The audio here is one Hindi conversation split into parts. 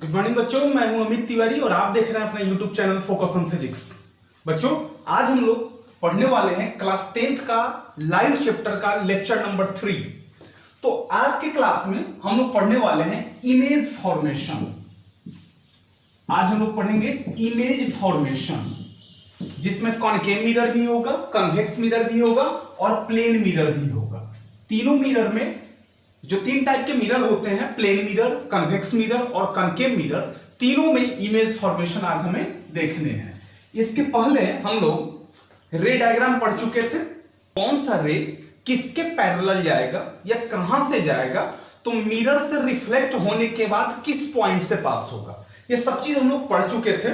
गुड मॉर्निंग बच्चों, मैं हूं अमित तिवारी और आप देख रहे हैं अपना YouTube channel focus on physics. बच्चों, आज हम लोग पढ़ने वाले हैं क्लास 10th का लाइट चैप्टर का लेक्चर नंबर 3। तो आज के क्लास में हम लोग पढ़ने वाले हैं इमेज फॉर्मेशन। आज हम लोग पढ़ेंगे इमेज फॉर्मेशन, जिसमें कॉनकेव मिरर भी होगा, कन्वेक्स मिरर भी होगा और प्लेन मिरर भी होगा। तीनों मिरर में जो तीन टाइप के मिरर होते हैं, प्लेन मिरर, कन्वेक्स मिरर और कॉनकेव मिरर, तीनों में इमेज फॉर्मेशन आज हमें देखने हैं। इसके पहले हम लोग रे डायग्राम पढ़ चुके थे। कौन सा रे किसके पैरेलल जाएगा या कहां से जाएगा, तो मिरर से रिफ्लेक्ट होने के बाद किस पॉइंट से पास होगा, ये सब चीज हम लोग पढ़ चुके थे।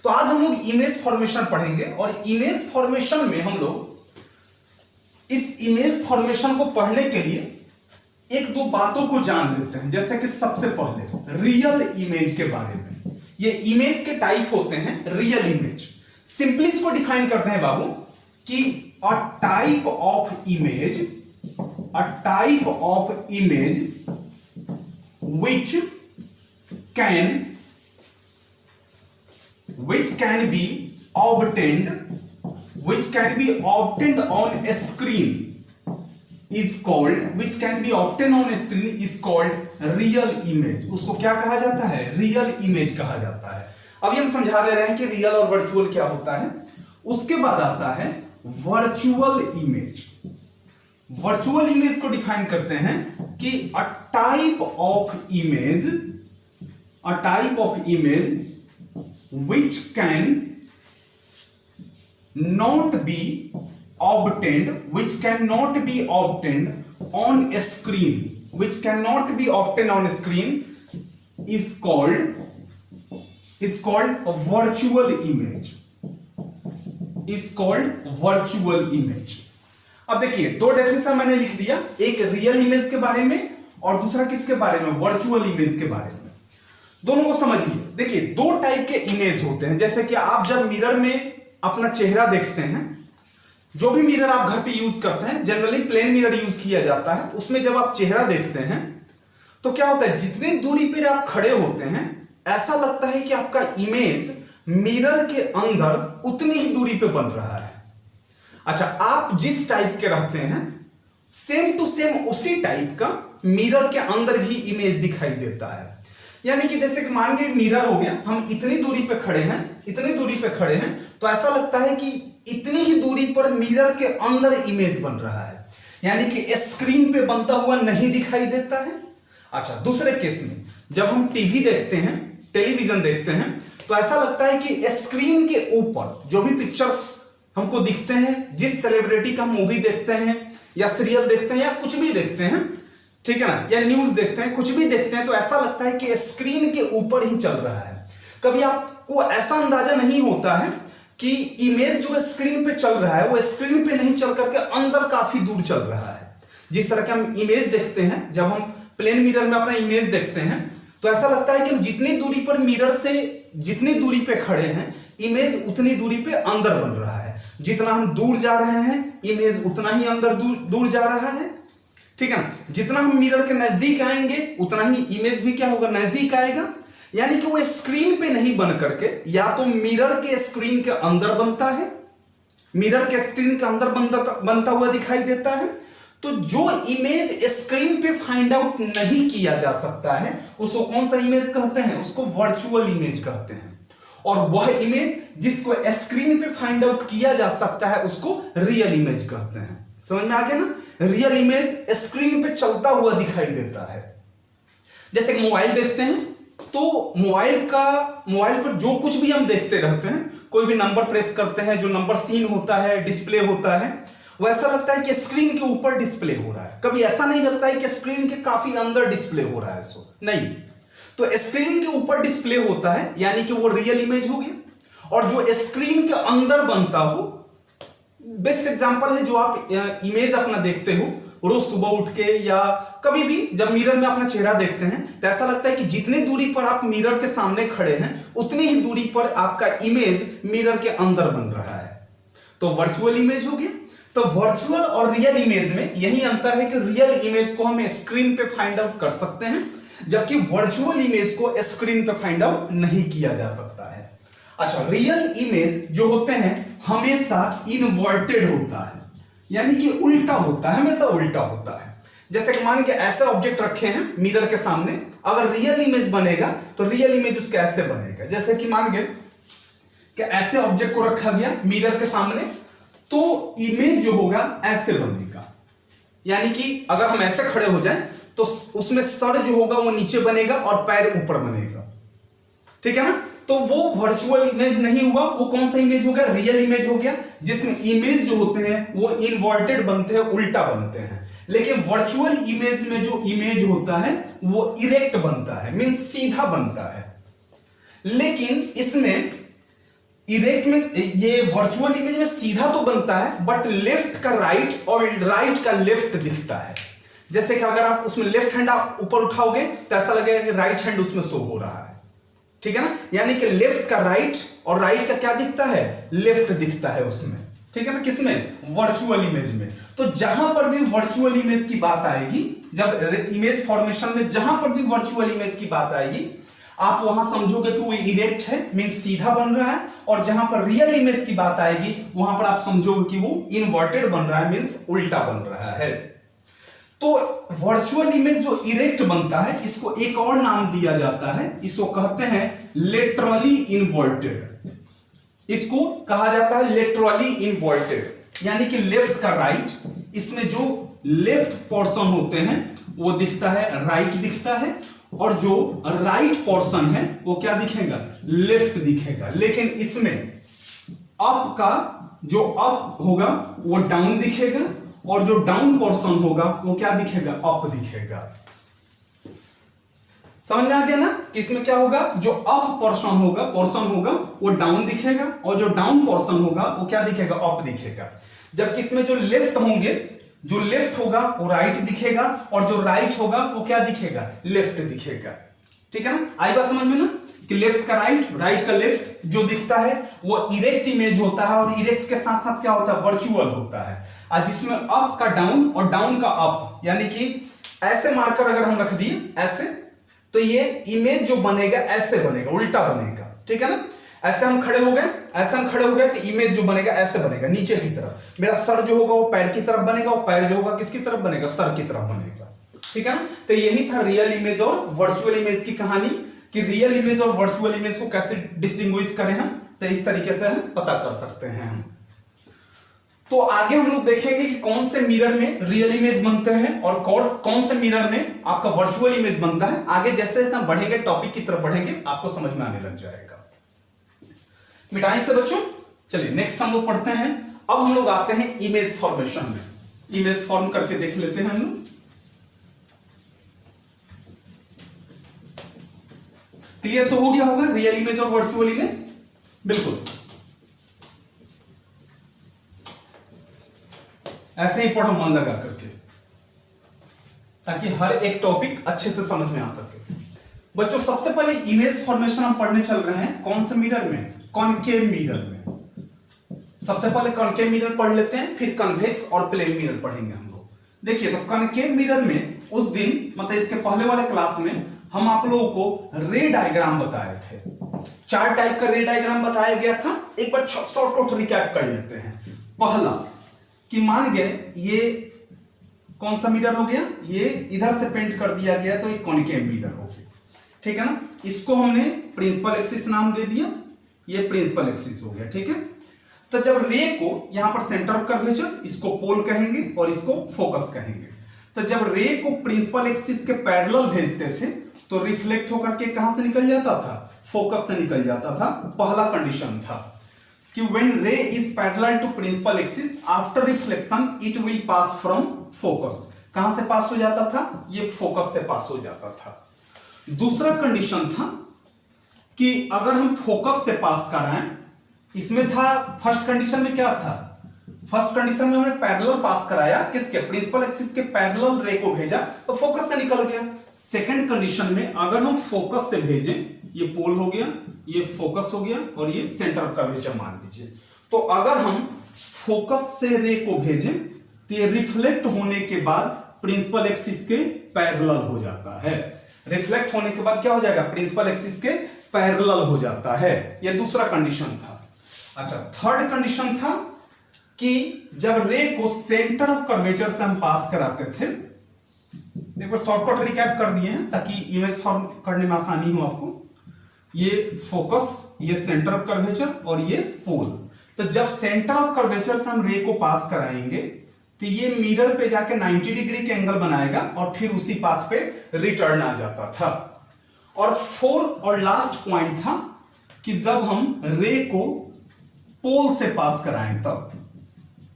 तो आज हम लोग इमेज फॉर्मेशन पढ़ेंगे और इमेज फॉर्मेशन में हम लोग इस इमेज फॉर्मेशन को पढ़ने के लिए एक दो बातों को जान लेते हैं। जैसे कि सबसे पहले रियल इमेज के बारे में। ये इमेज के टाइप होते हैं रियल इमेज। सिंपली इसको डिफाइन करते हैं बाबू कि a type of image which can be obtained on a screen is called real image. उसको क्या कहा जाता है? रियल इमेज कहा जाता है। अभी हम समझा दे रहे हैं कि रियल और वर्चुअल क्या होता है। उसके बाद आता है वर्चुअल इमेज। वर्चुअल इमेज को डिफाइन करते हैं कि a type of image which cannot be obtained on a screen is called a virtual image। अब देखिए, दो डेफिनेशन मैंने लिख दिया, एक रियल इमेज के बारे में और दूसरा किसके बारे में? वर्चुअल इमेज के बारे में। दोनों को समझिए। देखिए, दो टाइप के इमेज होते हैं। जैसे कि आप जब मिरर में अपना चेहरा देखते हैं, जो भी मिरर आप घर पे यूज करते हैं, जनरली प्लेन मिरर यूज किया जाता है, उसमें जब आप चेहरा देखते हैं तो क्या होता है, जितनी दूरी पर आप खड़े होते हैं ऐसा लगता है कि आपका इमेज मिरर के अंदर उतनी ही दूरी पे बन रहा है। अच्छा, आप जिस टाइप के रहते हैं सेम टू सेम उसी टाइप का मिरर के अंदर भी इमेज दिखाई देता है। यानी कि जैसे कि मान लीजिए मिरर हो गया, हम इतनी दूरी पे खड़े हैं, तो ऐसा लगता है कि इतनी ही दूरी पर मिरर के अंदर इमेज बन रहा है, यानी कि स्क्रीन पे बनता हुआ नहीं दिखाई देता है। अच्छा, दूसरे केस में जब हम टीवी देखते हैं, टेलीविजन देखते हैं, तो ऐसा लगता है कि स्क्रीन के ऊपर जो भी पिक्चर्स हमको दिखते हैं, जिस सेलिब्रिटी का मूवी देखते हैं या सीरियल देखते हैं या कुछ भी देखते हैं, ठीक है ना, या न्यूज देखते हैं, कुछ भी देखते हैं, तो ऐसा लगता है कि स्क्रीन के ऊपर ही चल रहा है। कभी आपको ऐसा अंदाजा नहीं होता है कि इमेज जो स्क्रीन पे चल रहा है वो स्क्रीन पे नहीं चल करके अंदर काफी दूर चल रहा है। जिस तरह के हम इमेज देखते हैं, जब हम प्लेन मिरर में अपना इमेज देखते हैं तो ऐसा लगता है कि हम जितनी दूरी पर मिरर से जितनी दूरी पे खड़े हैं, इमेज उतनी दूरी पे अंदर बन रहा है। जितना हम दूर जा रहे हैं, इमेज उतना ही अंदर दूर जा रहा है, ठीक है ना। जितना हम मिरर के नजदीक आएंगे उतना ही इमेज भी क्या होगा, नजदीक आएगा। यानी कि वो स्क्रीन पे नहीं बन करके या तो मिरर के स्क्रीन के अंदर बनता है, मिरर के स्क्रीन के अंदर बनता हुआ दिखाई देता है। तो जो इमेज स्क्रीन पे फाइंड आउट नहीं किया जा सकता है उसको कौन सा इमेज कहते हैं? उसको वर्चुअल इमेज कहते हैं। और वह इमेज जिसको स्क्रीन पे फाइंड आउट किया जा सकता है उसको रियल इमेज कहते हैं। समझ में आ गया ना? रियल इमेज स्क्रीन पे चलता हुआ दिखाई देता है। जैसे मोबाइल देखते हैं तो मोबाइल पर जो कुछ भी हम देखते रहते हैं, कोई भी नंबर प्रेस करते हैं, जो नंबर सीन होता है, डिस्प्ले होता है, वो ऐसा लगता है कि स्क्रीन के ऊपर डिस्प्ले हो रहा है। कभी ऐसा नहीं लगता है कि स्क्रीन के काफी अंदर डिस्प्ले हो रहा है, सो नहीं। तो स्क्रीन के ऊपर डिस्प्ले होता है, यानी कि वो रियल इमेज हो गया। और जो स्क्रीन के अंदर बनता हो, बेस्ट एग्जांपल है जो आप इमेज अपना देखते हो रोज सुबह उठ के या कभी भी जब मिरर में अपना चेहरा देखते हैं, तो ऐसा लगता है कि जितनी दूरी पर आप मिरर के सामने खड़े हैं उतनी ही दूरी पर आपका इमेज मिरर के अंदर बन रहा है। तो वर्चुअल इमेज हो गया। तो वर्चुअल और रियल इमेज में यही अंतर है कि रियल इमेज को हम स्क्रीन पे फाइंड आउट कर सकते हैं, जबकि वर्चुअल इमेज को स्क्रीन पे फाइंड आउट नहीं किया जा सकता है। अच्छा, रियल इमेज जो होते हैं हमेशा इनवर्टेड होता है, यानी कि उल्टा होता है, हमेशा उल्टा होता है। जैसे कि मान के ऐसे ऑब्जेक्ट रखे हैं मिरर के सामने, अगर रियल इमेज बनेगा तो रियल इमेज उसके ऐसे बनेगा। जैसे कि मान के कि ऐसे ऑब्जेक्ट को रखा गया मिरर के सामने, तो इमेज जो होगा ऐसे बनेगा, यानी कि अगर हम ऐसे खड़े हो जाएं तो उसमें सर जो होगा वो नीचे बनेगा और पैर ऊपर बनेगा, ठीक है ना। तो वो वर्चुअल इमेज नहीं हुआ, वो कौन सा इमेज हो गया, रियल इमेज हो गया, जिसमें इमेज जो होते हैं वो इनवर्टेड बनते हैं, उल्टा बनते हैं। लेकिन वर्चुअल इमेज में जो इमेज होता है वो इरेक्ट बनता है, मींस सीधा बनता है। लेकिन इसमें इरेक्ट में, ये वर्चुअल इमेज में सीधा तो बनता है, बट लेफ्ट का राइट और राइट का लेफ्ट दिखता है। जैसे कि अगर आप उसमें लेफ्ट हैंड आप ऊपर उठाओगे तो ऐसा लगेगा कि राइट हैंड उसमें शो हो रहा है, ठीक है ना। यानी कि लेफ्ट का राइट और राइट का क्या दिखता है, लेफ्ट दिखता है उसमें, ठीक है ना। किसमें, वर्चुअल इमेज में। तो जहां पर भी वर्चुअल इमेज की बात आएगी, जब इमेज फॉर्मेशन में जहां पर भी वर्चुअल इमेज की बात आएगी, आप वहां समझोगे कि वो इरेक्ट है, मींस सीधा बन रहा है। और जहां पर रियल इमेज की बात आएगी वहां पर आप समझोगे कि वो इनवर्टेड बन रहा है, मींस उल्टा बन रहा है। तो वर्चुअल इमेज जो इरेक्ट बनता है, इसको एक और नाम दिया जाता है, इसको कहते हैं लेटरली इनवर्टेड। इसको कहा जाता है लेटरली इनवर्टेड, यानी कि लेफ्ट का राइट, इसमें जो लेफ्ट पोर्शन होते हैं वो दिखता है, राइट दिखता है, और जो राइट पोर्शन है वो क्या दिखेगा, लेफ्ट दिखेगा। लेकिन इसमें अप का जो अप होगा वो डाउन दिखेगा, और जो डाउन पोर्शन होगा वो क्या दिखेगा, अप दिखेगा। समझ में आ गया ना कि इसमें क्या होगा, जो अप पोर्शन होगा वो डाउन दिखेगा, और जो डाउन पोर्शन होगा वो क्या दिखेगा, अप दिखेगा। जबकि इसमें जो लेफ्ट होंगे, जो लेफ्ट होगा वो राइट दिखेगा, और जो राइट होगा वो क्या दिखेगा, लेफ्ट दिखेगा, ठीक है ना। आई बात समझ में ना कि लेफ्ट का राइट, राइट का लेफ्ट जो दिखता है वो इरेक्ट इमेज होता है, और इरेक्ट के साथ साथ क्या होता है, वर्चुअल होता है। और जिसमें अप का डाउन और डाउन का अप, यानी कि ऐसे मार्कर अगर हम रख दिए ऐसे, तो ये इमेज जो बनेगा ऐसे बनेगा, उल्टा बनेगा, ठीक है ना। ऐसे हम खड़े हो गए तो इमेज जो बनेगा ऐसे बनेगा, नीचे की तरफ। मेरा सर जो होगा वो पैर की तरफ बनेगा, और पैर जो होगा किसकी तरफ बनेगा, सर की तरफ बनेगा, ठीक है ना। तो यही था रियल इमेज और वर्चुअल इमेज की कहानी, कि रियल इमेज और वर्चुअल इमेज को कैसे डिस्टिंग्विश करें हम, तो इस तरीके से हम पता कर सकते हैं हम। तो आगे हम लोग देखेंगे कि कौन से मिरर में रियल इमेज बनते हैं और कौन से मिरर में आपका वर्चुअल इमेज बनता है। आगे जैसे जैसे हम बढ़ेंगे, टॉपिक की तरफ बढ़ेंगे, आपको समझ में आने लग जाएगा। मिटाई से बच्चों, चलिए नेक्स्ट हम लोग पढ़ते हैं। अब हम लोग आते हैं इमेज फॉर्मेशन में। इमेज फॉर्म करके देख लेते हैं हम लोग। क्लियर तो हो गया होगा रियल इमेज और वर्चुअल इमेज, बिल्कुल ऐसे ही पढ़ो मन लगा करके, ताकि हर एक टॉपिक अच्छे से समझ में आ सके। बच्चों सबसे पहले इमेज फॉर्मेशन हम पढ़ने चल रहे हैं, कौन से मिरर में, कॉनकेव मिरर में। सबसे पहले कॉनकेव मिरर पढ़ लेते हैं, फिर कन्वेक्स और प्लेन मिरर पढ़ेंगे हम लोग। देखिए, तो कॉनकेव मिरर में उस दिन, मतलब इसके पहले वाले क्लास में हम आप लोगों को रे डायग्राम बताए थे। 4 टाइप का रे डायग्राम बताया गया था। एक बार शॉर्ट रिकैप कर लेते हैं। पहला कि मान गए ये कौन सा मिरर हो गया, ये इधर से पेंट कर दिया गया तो ये कॉनिकेव मिरर हो गया, ठीक है ना। इसको हमने प्रिंसिपल एक्सिस नाम दे दिया, ये प्रिंसिपल एक्सिस हो गया, ठीक है। तो जब रे को यहां पर सेंटर ऑफ कर्वेचर, इसको पोल कहेंगे और इसको फोकस कहेंगे। तो जब रे को प्रिंसिपल एक्सिस के पैरेलल भेजते थे तो रिफ्लेक्ट होकर के कहां से निकल जाता था, फोकस से निकल जाता था। पहला कंडीशन था कि when ray is parallel to principal axis after reflection it will pass from focus। कहां से पास हो जाता था, ये फोकस से पास हो जाता था। दूसरा कंडीशन था कि अगर हम फोकस से पास कराएं, इसमें था फर्स्ट कंडीशन में क्या था, फर्स्ट कंडीशन में हमने पैरेलल पास कराया, किसके, प्रिंसिपल एक्सिस के पैरेलल रे को भेजा तो फोकस से निकल गया। सेकंड कंडीशन में अगर हम फोकस से भेजें, ये पोल हो गया, ये फोकस हो गया, और ये सेंटर ऑफ कर्वेचर मान लीजिए। तो अगर हम फोकस से रे को भेजें तो ये रिफ्लेक्ट होने के बाद प्रिंसिपल एक्सिस के पैरेलल हो जाता है। रिफ्लेक्ट होने के बाद क्या हो जाएगा, प्रिंसिपल एक्सिस के पैरेलल हो जाता है। यह दूसरा कंडीशन था। अच्छा, थर्ड कंडीशन था कि जब रे को सेंटर ऑफ कर्वेचर से हम पास कराते थे, देखो शॉर्टकट रिकैप कर दिए हैं ताकि इमेज फॉर्म करने में आसानी हो आपको। ये फोकस, ये सेंटर ऑफ कर्वेचर और ये पोल। तो जब सेंटर ऑफ कर्वेचर से हम रे को पास कराएंगे तो ये मिरर पे जाके 90 डिग्री के एंगल बनाएगा और फिर उसी पाथ पे रिटर्न आ जाता था। और फोर्थ और लास्ट पॉइंट था कि जब हम रे को पोल से पास कराएं तब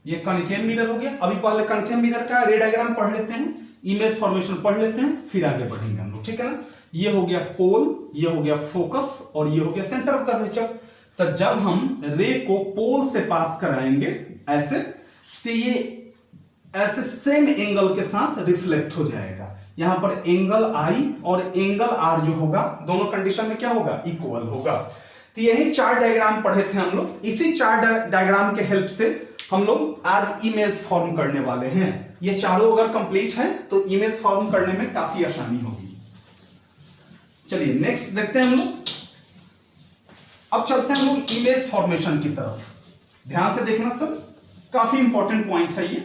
ये कॉन्केव मिरर हो गया। अभी पहले कॉन्केव मिरर का रे डायग्राम पढ़ लेते हैं, इमेज फॉर्मेशन पढ़ लेते हैं, फिर आगे बढ़ेंगे हम लोग, ठीक है ना। ये हो गया पोल, ये हो गया फोकस और ये हो गया सेंटर ऑफ कर्वेचर। तो जब हम रे को पोल से पास कराएंगे ऐसे, तो ये ऐसे सेम एंगल के साथ रिफ्लेक्ट हो जाएगा। यहां पर एंगल आई और एंगल आर जो होगा दोनों कंडीशन में क्या होगा, इक्वल होगा। तो यही चार डायग्राम पढ़े थे हम लोग। इसी चार डायग्राम के हेल्प से हम लोग आज इमेज फॉर्म करने वाले हैं। ये चारों अगर कंप्लीट है तो इमेज फॉर्म करने में काफी आसानी होगी। चलिए नेक्स्ट देखते हैं हम लोग। अब चलते हैं हम लोग इमेज फॉर्मेशन की तरफ। ध्यान से देखना सब, काफी इंपॉर्टेंट पॉइंट है ये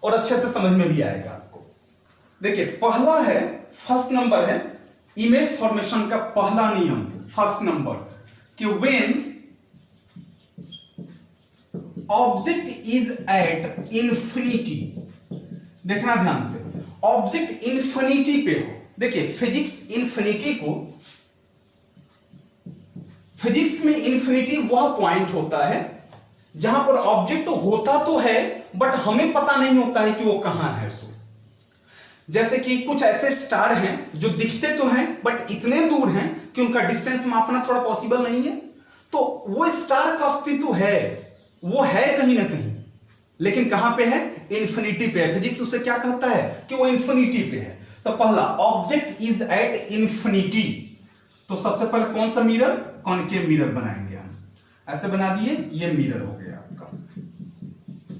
और अच्छे से समझ में भी आएगा आपको। देखिए पहला है, फर्स्ट नंबर है इमेज फॉर्मेशन का पहला नियम, फर्स्ट नंबर कि when object is at infinity, देखना ध्यान से, ऑब्जेक्ट इंफिनिटी पे हो। देखिए फिजिक्स इंफिनिटी को, फिजिक्स में इंफिनिटी वह पॉइंट होता है जहां पर ऑब्जेक्ट होता तो है बट हमें पता नहीं होता है कि वो कहां है। सो जैसे कि कुछ ऐसे स्टार हैं जो दिखते तो हैं बट इतने दूर हैं कि उनका डिस्टेंस मापना थोड़ा पॉसिबल नहीं है। तो वो स्टार का अस्तित्व है, वो है कहीं ना कहीं, लेकिन कहां पे है, इंफिनिटी पे है। फिजिक्स उसे क्या कहता है कि वो इंफिनिटी पे है। तो पहला ऑब्जेक्ट इज एट इंफिनिटी, तो सबसे पहले कौन सा मिरर, कॉन्केव मिरर बनाएंगे हम। ऐसे बना दिए, ये मिरर हो गया आपका।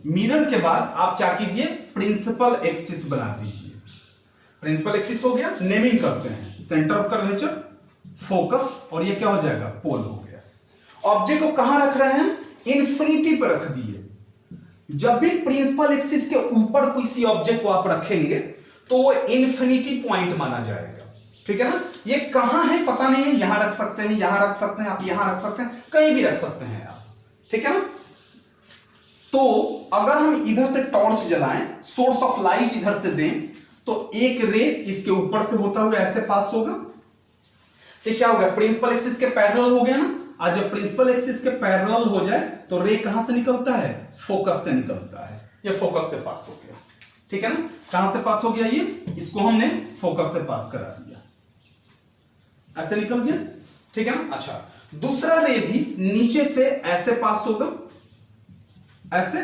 मिरर के बाद आप क्या कीजिए, प्रिंसिपल एक्सिस बना दीजिए। प्रिंसिपल एक्सिस हो गया, नेमिंग करते हैं, सेंटर ऑफ कर्वेचर, फोकस और ये क्या हो जाएगा, पोल हो गया। ऑब्जेक्ट को कहां रख रहे हैं, इंफिनिटी पर रख दिए। जब भी प्रिंसिपल एक्सिस के ऊपर किसी ऑब्जेक्ट को आप रखेंगे तो वो इंफिनिटी पॉइंट माना जाएगा, ठीक है ना। ये कहां है पता नहीं है, यहां रख सकते हैं, यहां रख सकते हैं, आप यहां रख सकते हैं, कहीं भी रख सकते हैं आप, ठीक है ना। तो अगर हम इधर से टॉर्च जलाएं, सोर्स ऑफ लाइट इधर से दें, तो एक रे इसके ऊपर से होता हुआ ऐसे पास होगा, तो क्या होगा, प्रिंसिपल एक्सिस के पैरेलल हो गया ना। आज जब प्रिंसिपल एक्सिस के पैरेलल हो जाए तो रे कहां से निकलता है, फोकस से निकलता है। ये फोकस से पास हो गया, ठीक है ना। कहां से पास हो गया, ये इसको हमने फोकस से पास करा दिया, ऐसे निकल गया, ठीक है ना। अच्छा, दूसरा रे भी नीचे से ऐसे पास होगा, ऐसे,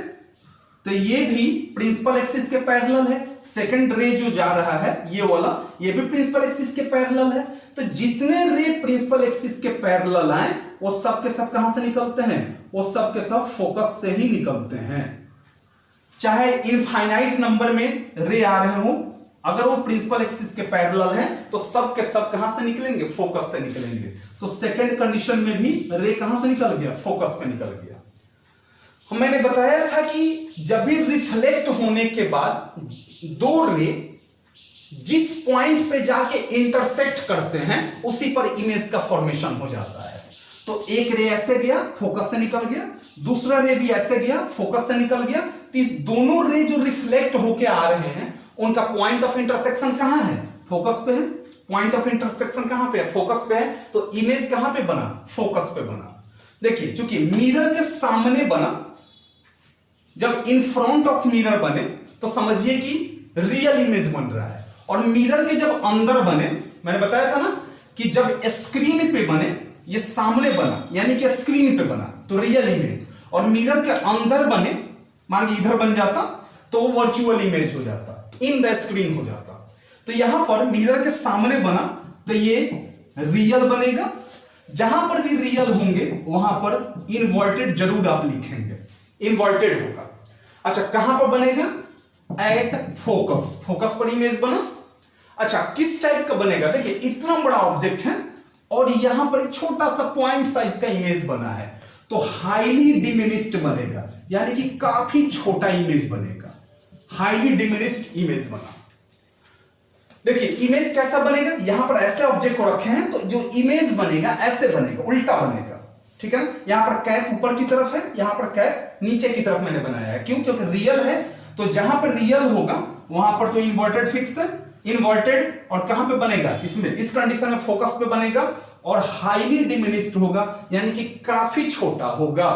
तो ये भी प्रिंसिपल एक्सिस के पैरेलल है। सेकंड रे जो जा रहा है ये वाला, ये भी प्रिंसिपल एक्सिस के पैरेलल है। तो जितने रे प्रिंसिपल एक्सिस के पैरेलल आए वो सब के सब कहां से निकलते हैं, वो सब के सब फोकस से ही निकलते हैं। चाहे इनफाइनाइट नंबर में रे आ रहे हो, अगर वो प्रिंसिपल एक्सिस के पैरेलल है तो सब के सब कहां से निकलेंगे, फोकस से निकलेंगे। तो सेकंड कंडीशन में भी रे कहां से निकल गया, फोकस पे निकल गया। मैंने बताया था कि जब भी रिफ्लेक्ट होने के बाद दो रे जिस पॉइंट पे जाके इंटरसेक्ट करते हैं उसी पर इमेज का फॉर्मेशन हो जाता है। तो एक रे ऐसे गया, फोकस से निकल गया, दूसरा रे भी ऐसे गया, फोकस से निकल गया। तो इस दोनों रे जो रिफ्लेक्ट होके आ रहे हैं उनका पॉइंट ऑफ इंटरसेक्शन कहां है, फोकस पे है। पॉइंट ऑफ इंटरसेक्शन कहां पे है, फोकस पे है। तो इमेज कहां पे बना, फोकस पे बना। देखिए चूंकि मिरर के सामने बना, जब इन फ्रंट ऑफ मिरर बने तो समझिए कि रियल इमेज बन रहा है। और मिरर के जब अंदर बने, मैंने बताया था ना कि जब स्क्रीन पे बने, ये सामने बना यानी कि स्क्रीन पे बना तो रियल इमेज, और मिरर के अंदर बने, मान लीजिए इधर बन जाता तो वो वर्चुअल इमेज हो जाता, इन द स्क्रीन हो जाता। तो यहां पर मिरर के सामने बना तो ये रियल बनेगा। जहां पर भी रियल होंगे वहां पर इनवर्टेड जरूर आप लिखेंगे, इनवर्टेड होगा। अच्छा, कहां पर बनेगा, एट फोकस, फोकस पर इमेज बना। अच्छा, किस टाइप का बनेगा? देखिए इतना बड़ा ऑब्जेक्ट है और यहां पर एक छोटा सा पॉइंट साइज का इमेज बना है, तो हाईली डिमिनिस्ड बनेगा, यानी कि काफी छोटा इमेज बनेगा, हाईली डिमिनिस्ड इमेज बना। देखिए इमेज कैसा बनेगा, यहां पर ऐसे ऑब्जेक्ट को रखे हैं तो जो इमेज बनेगा ऐसे बनेगा, उल्टा बनेगा, ठीक है ना। यहां पर कैप ऊपर की तरफ है, यहां पर कैप नीचे की तरफ मैंने बनाया है, क्यों? क्योंकि रियल है, तो जहां पर रियल होगा वहां पर तो इन्वर्टेड फिक्स है, इन्वर्टेड और कहां पे बनेगा, इसमें, इस कंडीशन में फोकस पे बनेगा और हाईली डिमिनिस्ड होगा, यानी कि काफी छोटा होगा,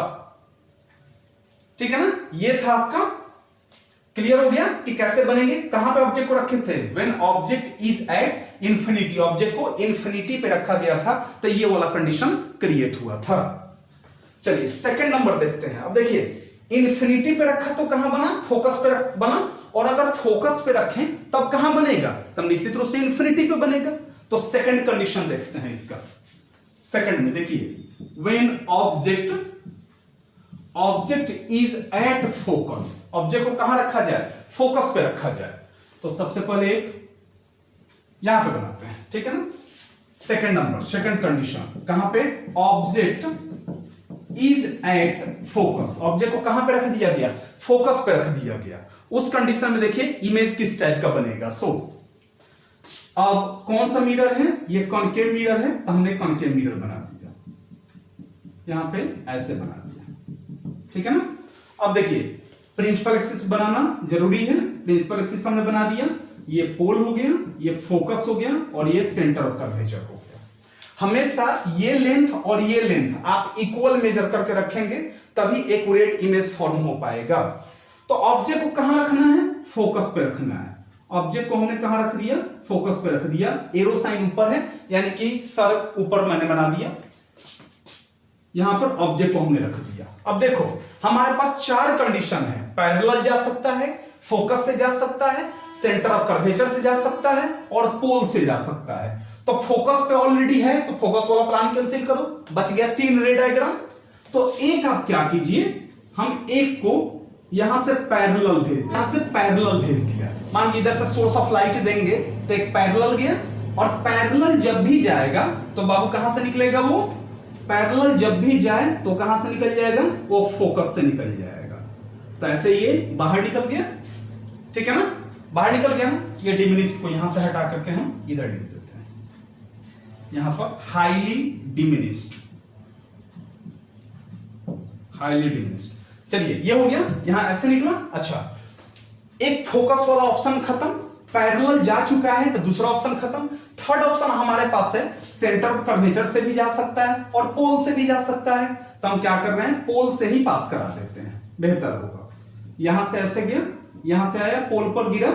ठीक है ना। ये था आपका, क्लियर हो गया कि कैसे बनेंगे, कहां पे ऑब्जेक्ट को रखे थे, when object is at infinity, object को इंफिनिटी पे रखा गया था, तो ये वाला कंडीशन क्रिएट हुआ था। चलिए सेकंड नंबर देखते हैं। अब देखिए इंफिनिटी पे रखा तो कहां बना, फोकस पे बना, और अगर फोकस पे रखें तब कहां बनेगा, तब निश्चित रूप से इंफिनिटी पे बनेगा। तो सेकंड कंडीशन देखते हैं इसका। सेकंड में देखिए, when object is at focus, object को कहां रखा जाए, फोकस पे रखा जाए, तो सबसे पहले एक यहां पे बनाते हैं, ठीक है ना। सेकंड नंबर, सेकंड कंडीशन कहां पे, object is at focus, object को कहां पे रख दिया गया, फोकस पे रख दिया गया। उस कंडीशन में देखिए इमेज किस टाइप का बनेगा। सो अब कौन सा मिरर है, ये कॉनकेव मिरर है, तो हमने कॉनकेव मिरर बना दिया, यहां पे ऐसे बना दिया, ठीक है ना। अब देखिए प्रिंसिपल एक्सिस बनाना जरूरी है, प्रिंसिपल एक्सिस हमने बना दिया, ये पोल हो गया, ये फोकस हो गया और ये सेंटर ऑफ कर्वेचर हो गया। हमेशा ये लेंथ और ये लेंथ आप इक्वल मेजर करके रखेंगे, तभी एक्यूरेट इमेज फॉर्म हो पाएगा। तो ऑब्जेक्ट को कहां रखना है, फोकस पे रखना है। ऑब्जेक्ट को हमने कहां रख दिया, फोकस पे रख दिया, एरो साइन ऊपर है, यानी कि सर ऊपर मैंने बना दिया, यहां पर ऑब्जेक्ट को हमने रख दिया। अब देखो हमारे पास चार कंडीशन है, पैरेलल जा सकता है, फोकस से जा सकता है, सेंटर ऑफ कर्वेचर से जा सकता है और पोल से जा सकता है। तो फोकस पे ऑलरेडी है, तो फोकस वाला प्लान कैंसिल करो, बच गया 3 रे डायग्राम। तो एक आप क्या कीजिए, हम एक को यहां से पैरेलल भेज दिया, यहां से पैरेलल भेज दिया, मान लीजिए इधर से सोर्स ऑफ लाइट देंगे तो एक पैरेलल गया, और पैरेलल जब भी जाएगा तो बाबू कहां से निकलेगा, वो पैरेलल जब भी जाए तो कहां से निकल जाएगा, वो फोकस से निकल जाएगा। तो ऐसे ये बाहर निकल गया, ठीक है ना, बाहर निकल गया ना। ये डिमिनिश को यहां से हटा करके हम इधर लिख देते हैं, यहां पर हाईली डिमिनिश्ड, हाईली डिमिनिश्ड। चलिए ये हो गया, यहां ऐसे निकला। अच्छा, एक फोकस वाला ऑप्शन खत्म, पैरेलल जा चुका है तो दूसरा ऑप्शन खत्म। थर्ड ऑप्शन हमारे पास है, सेंटर ऑफ कर्वेचर से भी जा सकता है और पोल से भी जा सकता है, तो हम क्या कर रहे हैं, पोल से ही पास करा देते हैं, बेहतर होगा। यहां से ऐसे गया, यहां से आया, पोल पर गिरा,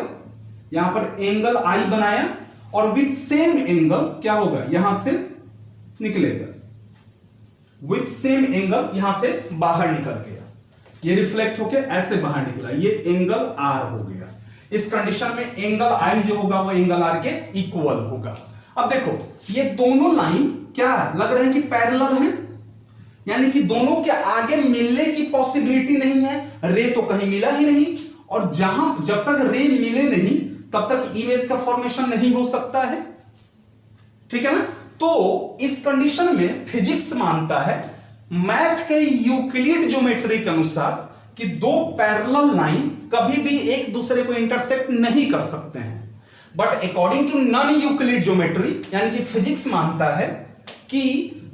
यहां पर एंगल आई बनाया और विथ सेम एंगल क्या होगा, यहां से निकलेगा, विथ सेम एंगल यहां से बाहर निकल गया, ये रिफ्लेक्ट होके ऐसे बाहर निकला, ये एंगल आर हो गया। इस कंडीशन में एंगल आई जो होगा वो एंगल आर के इक्वल होगा। अब देखो ये दोनों लाइन क्या लग रहे हैं कि पैरेलल हैं, यानी कि दोनों के आगे मिलने की पॉसिबिलिटी नहीं है, रे तो कहीं मिला ही नहीं, और जहां जब तक रे मिले नहीं तब तक इमेज का फॉर्मेशन नहीं हो सकता है, ठीक है ना। तो इस कंडीशन में फिजिक्स मानता है, मैथ के यूक्लिड ज्योमेट्री के अनुसार, कि दो पैरेलल लाइन कभी भी एक दूसरे को इंटरसेक्ट नहीं कर सकते हैं। But according to non Euclid geometry, यानी कि फिजिक्स मानता है कि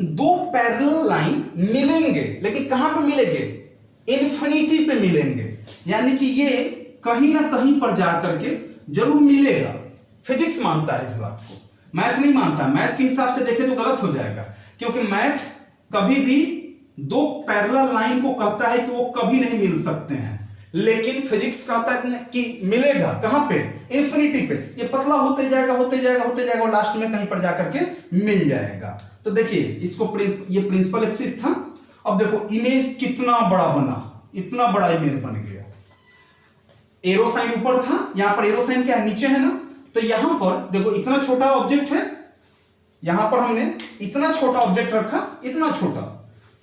दो पैरेलल लाइन मिलेंगे, लेकिन कहां पे मिलेंगे, इन्फिनिटी पे मिलेंगे, यानी कि ये कहीं ना कहीं पर जाकर के जरूर मिलेगा। फिजिक्स मानता है इस बात को, मैथ नहीं मानता। मैथ के हिसाब से देखें तो गलत हो जाएगा, क्योंकि मैथ कभी भी दो पैरेलल लाइन को कहता है कि वो कभी नहीं मिल सकते हैं, लेकिन फिजिक्स कहता है कि मिलेगा, कहां पे, इन्फिनिटी पे। ये पतला होते जाएगा होते जाएगा होते जाएगा और लास्ट में कहीं पर जाकर के मिल जाएगा। तो देखिए इसको ये प्रिंसिपल एक्सिस था। अब देखो इमेज कितना बड़ा बना, इतना बड़ा इमेज बन गया। एरो साइन ऊपर था, यहां पर एरो साइन क्या है, नीचे है ना। तो यहां पर देखो इतना छोटा ऑब्जेक्ट है, यहां पर हमने इतना छोटा ऑब्जेक्ट रखा, इतना छोटा,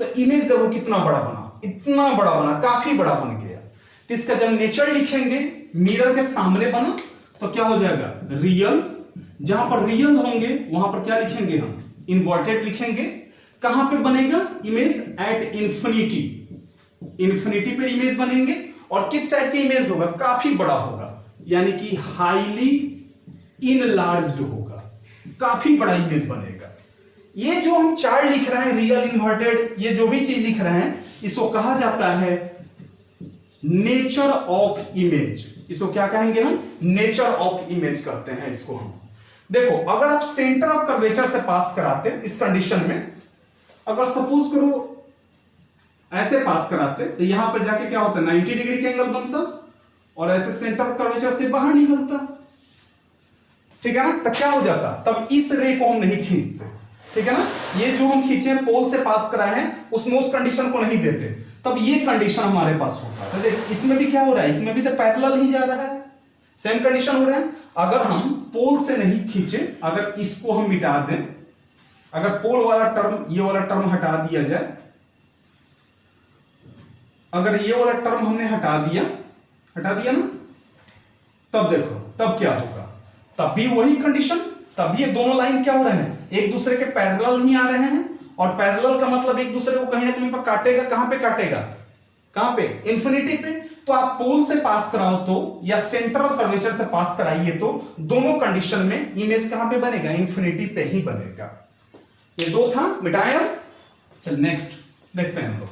तो इमेज देखो कितना बड़ा बना, इतना बड़ा बना, काफी बड़ा बन गया। इसका जब नेचर लिखेंगे, मिरर के सामने बना तो क्या हो जाएगा, रियल जहां पर रियल होंगे वहां पर क्या लिखेंगे हम, इन्वर्टेड लिखेंगे। कहां पे बनेगा इमेज, एट इंफिनिटी, इंफिनिटी पे इमेज बनेंगे। और किस टाइप की इमेज होगा, काफी बड़ा होगा, यानी कि हाईली इनलार्ज्ड होगा, काफी बड़ा इमेज बनेगा। ये जो हम चार्ट लिख रहे हैं, रियल इन्वर्टेड, ये जो भी चीज लिख रहे हैं, इसको कहा जाता है नेचर ऑफ इमेज। इसको क्या कहेंगे हम, नेचर ऑफ इमेज कहते हैं इसको हम। देखो अगर आप सेंटर ऑफ कर्वेचर से पास कराते इस कंडीशन में, अगर सपोज करो ऐसे पास कराते तो यहां पर जाके क्या होता, 90 डिग्री का एंगल बनता और ऐसे सेंटर ऑफ कर्वेचर से बाहर निकलता, ठीक है ना। तब क्या हो जाता, तब इस रे को हम नहीं खींचते, ठीक है ना। ये जो हम खींचे पोल से पास कराए हैं उसमें उस कंडीशन को नहीं देते, तब ये कंडीशन हमारे पास होता है। तो देख इसमें भी क्या हो रहा है, इसमें भी तो पैरेलल ही जा रहा है, सेम कंडीशन हो रहा है। अगर हम पोल से नहीं खींचे, अगर इसको हम मिटा दें, अगर पोल वाला टर्म, ये वाला टर्म हटा दिया जाए, अगर ये वाला टर्म हमने हटा दिया ना, तब देखो तब क्या होगा, तब भी वही कंडीशन, तब ये दोनों लाइन क्या हो रहे हैं, एक दूसरे के पैरेलल ही आ रहे हैं। और पैरेलल का मतलब एक दूसरे को कहीं ना कहीं पर काटेगा, कहां पे काटेगा, कहां पे, इंफिनिटी पे। तो आप पोल से पास कराओ तो, या सेंटर ऑफ कर्वेचर से पास कराइए तो, दोनों कंडीशन में इमेज कहां पे बनेगा, इंफिनिटी पे ही बनेगा। ये दो था, मिटाया। चल नेक्स्ट देखते हैं हम लोग।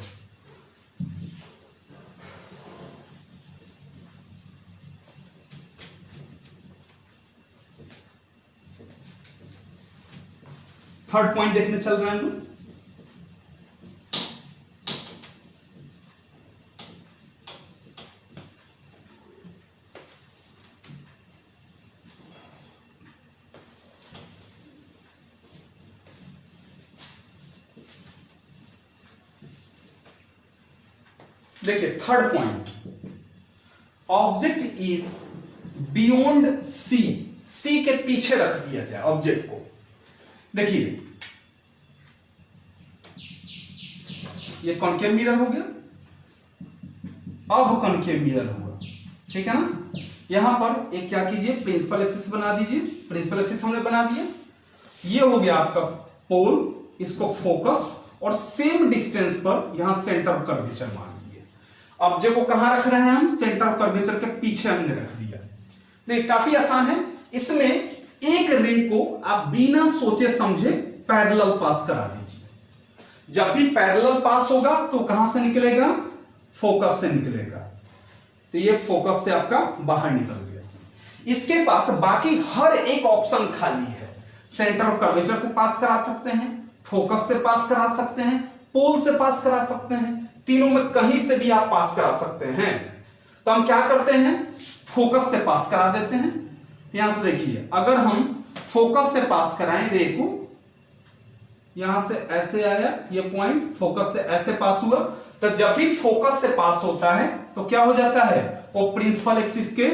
थर्ड पॉइंट देखने चल रहे हैं हम लोग। देखिए third point, object is beyond C, C के पीछे रख दिया जाए ऑब्जेक्ट को। देखिए ये कॉन्केव मिरर हो गया, अब कॉन्केव मिरर हुआ, ठीक है ना। यहां पर एक क्या कीजिए, प्रिंसिपल एक्सिस बना दीजिए। प्रिंसिपल एक्सिस हमने बना दिया, ये हो गया आपका पोल, इसको फोकस और सेम डिस्टेंस पर यहां सेंटर ऑफ कर्वेचर मान लीजिए। ऑब्जेक्ट को कहां रख रहे हैं हम, सेंटर ऑफ कर्वेचर के पीछे हमने रख दिया। देखिए काफी आसान है, इसमें एक रे को आप बिना सोचे समझे पैरेलल पास करा दीजिए। जब भी पैरेलल पास होगा तो कहां से निकलेगा, फोकस से निकलेगा। तो ये फोकस से आपका बाहर निकल गया। इसके पास बाकी हर एक ऑप्शन खाली है। सेंटर ऑफ कर्वेचर से पास करा सकते हैं, फोकस से पास करा सकते हैं, पोल से पास करा सकते हैं, तीनों में कहीं से भी आप पास करा सकते हैं। तो हम क्या करते हैं, फोकस से पास करा देते हैं। यहां से देखिए, अगर हम फोकस से पास कराएं, देखो यहां से ऐसे आया ये पॉइंट, फोकस से ऐसे पास हुआ, तो जब भी फोकस से पास होता है तो क्या हो जाता है, वो प्रिंसिपल एक्सिस के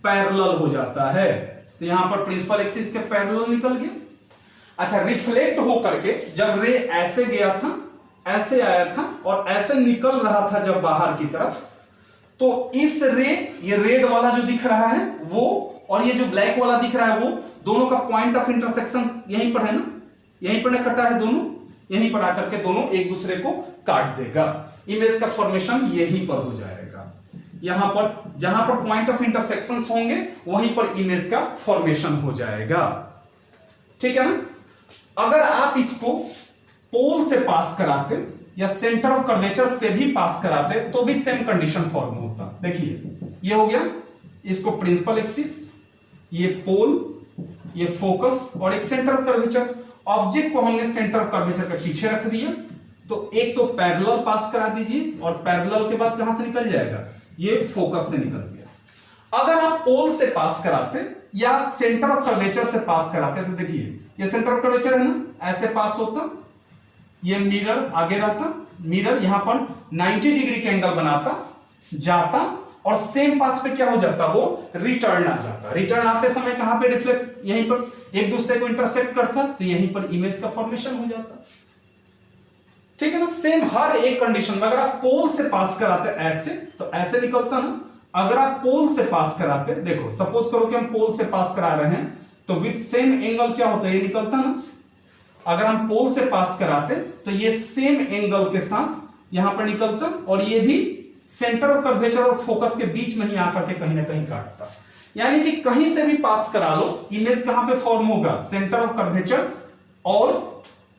पैरेलल हो जाता है। तो यहां पर प्रिंसिपल एक्सिस के पैरेलल निकल गया। अच्छा, रिफ्लेक्ट होकर के जब रे ऐसे गया था, ऐसे आया था और ऐसे निकल रहा था जब बाहर की तरफ, तो इस रे, ये रेड वाला जो दिख रहा है वो, और ये जो ब्लैक वाला दिख रहा है वो, दोनों का पॉइंट ऑफ इंटरसेक्शन यहीं पर है ना, यहीं पर ना कटा है दोनों, यहीं पर आकर के दोनों एक दूसरे को काट देगा। इमेज का फॉर्मेशन यहीं पर हो जाएगा। यहां पर जहां पर पॉइंट ऑफ इंटरसेक्शन होंगे वहीं पर इमेज का फॉर्मेशन हो जाएगा, ठीक है ना। अगर आप इसको पोल से पास कराते या सेंटर ऑफ कर्वेचर से भी पास कराते तो भी सेम कंडीशन फॉर्म होता। देखिए ये हो गया, इसको प्रिंसिपल एक्सिस, ये पोल, ये फोकस और एक सेंटर ऑफ कर्वेचर। ऑब्जेक्ट को हमने सेंटर ऑफ कर्वेचर के पीछे रख दिया, तो एक तो पैरेलल पास करा दीजिए और पैरेलल के बाद कहां से निकल जाएगा, ये फोकस से निकल गया। अगर आप पोल से पास कराते या सेंटर ऑफ कर्वेचर से पास कराते तो देखिए ये सेंटर ऑफ कर्वेचर है ना, ऐसे पास होता, ये मिरर आगे रहता, मिरर यहां पर 90 डिग्री का एंगल बनाता, जाता और सेम पाथ पे क्या हो जाता, वो रिटर्न आ जाता। रिटर्न आते समय कहां पे रिफ्लेक्ट, यहीं पर एक दूसरे को इंटरसेक्ट करता, तो यहीं पर इमेज का फॉर्मेशन हो जाता, ठीक है ना। सेम हर एक कंडीशन में अगर आप पोल से पास कराते ऐसे तो ऐसे निकलता ना, अगर आप पोल से पास कराते, देखो सपोज करो कि हम पोल से पास करा रहे हैं, तो विद सेम एंगल क्या होता है, ये निकलता ना। अगर हम पोल से पास कराते तो ये सेम एंगल के साथ यहां पर निकलता, और ये भी सेंटर ऑफ कर्वेचर और फोकस के बीच में ही आकर के कहीं ना कहीं काटता। यानी कि कहीं से भी पास करा लो, इमेज कहां पे फॉर्म होगा, सेंटर ऑफ कर्वेचर और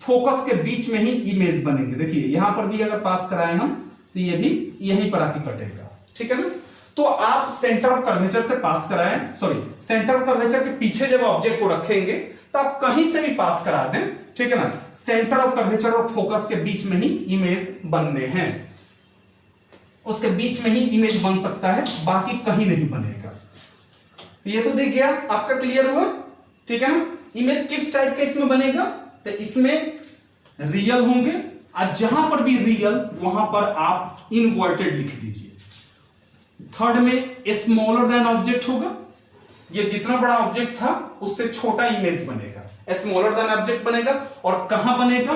फोकस के बीच में ही इमेज बनेंगे। देखिए यहां पर भी अगर पास कराए हम तो ये भी यहीं पर आके कटेगा, ठीक है ना। तो आप सेंटर ऑफ कर्वेचर से पास कराएं, सॉरी सेंटर ऑफ कर्वेचर के पीछे जब ऑब्जेक्ट को रखेंगे तो आप कहीं से भी पास करा दें, ठीक है ना, सेंटर ऑफ कर्वेचर और फोकस के बीच में ही इमेज बनने हैं, उसके बीच में ही इमेज बन सकता है, बाकी कहीं नहीं बनेगा। ये तो देख गया, आपका क्लियर हुआ, ठीक है ना। इमेज किस टाइप का इसमें बनेगा, तो इसमें रियल होंगे, और जहां पर भी रियल वहां पर आप इनवर्टेड लिख दीजिए। थर्ड में स्मॉलर देन ऑब्जेक्ट होगा, ये जितना बड़ा ऑब्जेक्ट था उससे छोटा इमेज बनेगा, स्मॉलर देन ऑब्जेक्ट बनेगा, और कहां बनेगा,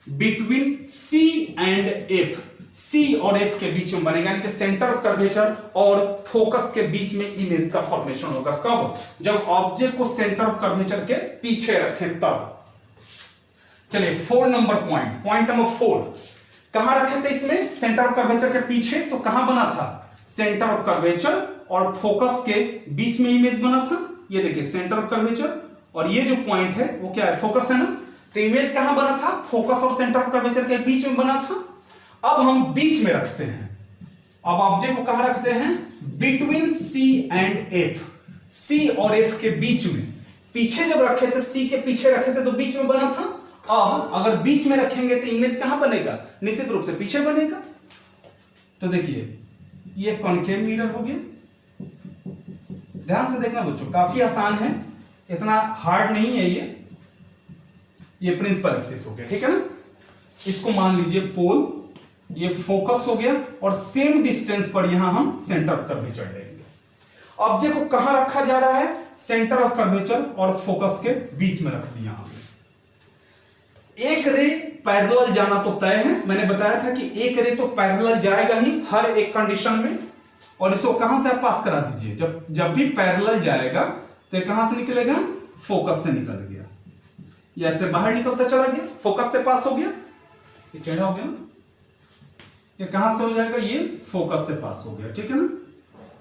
बिटवीन सी एंड एफ, सी और एफ के बीच में बनेगा, यानी कि सेंटर ऑफ कर्वेचर और फोकस के बीच में इमेज का फॉर्मेशन होगा। कब, जब ऑब्जेक्ट को सेंटर ऑफ कर्वेचर के पीछे रखें तब। चलिए 4 नंबर पॉइंट नंबर 4, कहां रखे थे इसमें, सेंटर ऑफ कर्वेचर के पीछे, तो कहां बना था, सेंटर ऑफ कर्वेचर और फोकस के बीच में इमेज बना था। ये देखिए सेंटर ऑफ कर्वेचर, और ये जो पॉइंट है वो क्या है, फोकस है ना। तो इमेज कहां बना था, फोकस और सेंटर ऑफ कर्वेचर के बीच में बना था। अब हम बीच में रखते हैं, अब ऑब्जेक्ट को कहां रखते हैं, बिटवीन सी एंड एफ, सी और एफ के बीच में। पीछे जब रखे थे, सी के पीछे रखे थे तो बीच में बना था। अब अगर बीच में रखेंगे तो इमेज कहां बनेगा, निश्चित रूप से पीछे बनेगा। तो देखिए ये कॉन्केव मिरर हो गया, ध्यान से देखना बच्चों, काफी आसान है, इतना हार्ड नहीं है ये प्रिंसिपल एक्सिस हो गया, ठीक है ना। इसको मान लीजिए पोल, ये फोकस हो गया, और सेम डिस्टेंस पर यहां हम सेंटर ऑफ कर्वेचर लेंगे। ऑब्जेक्ट को कहां रखा जा रहा है, सेंटर ऑफ कर्वेचर और फोकस के बीच में रख दिया हमने। एक रे पैरेलल जाना तो तय है, मैंने बताया था कि एक रे तो पैरेलल जाएगा ही हर एक कंडीशन में, और इसको कहां से आप पास करा दीजिए, जब भी पैरेलल जाएगा तो कहां से निकलेगा, फोकस से निकल गया, ये ऐसे बाहर निकलता चला गया, फोकस से पास हो गया, ये टेढ़ा हो गया ना, ये कहां से हो जाएगा, ये फोकस से पास हो गया, ठीक है ना,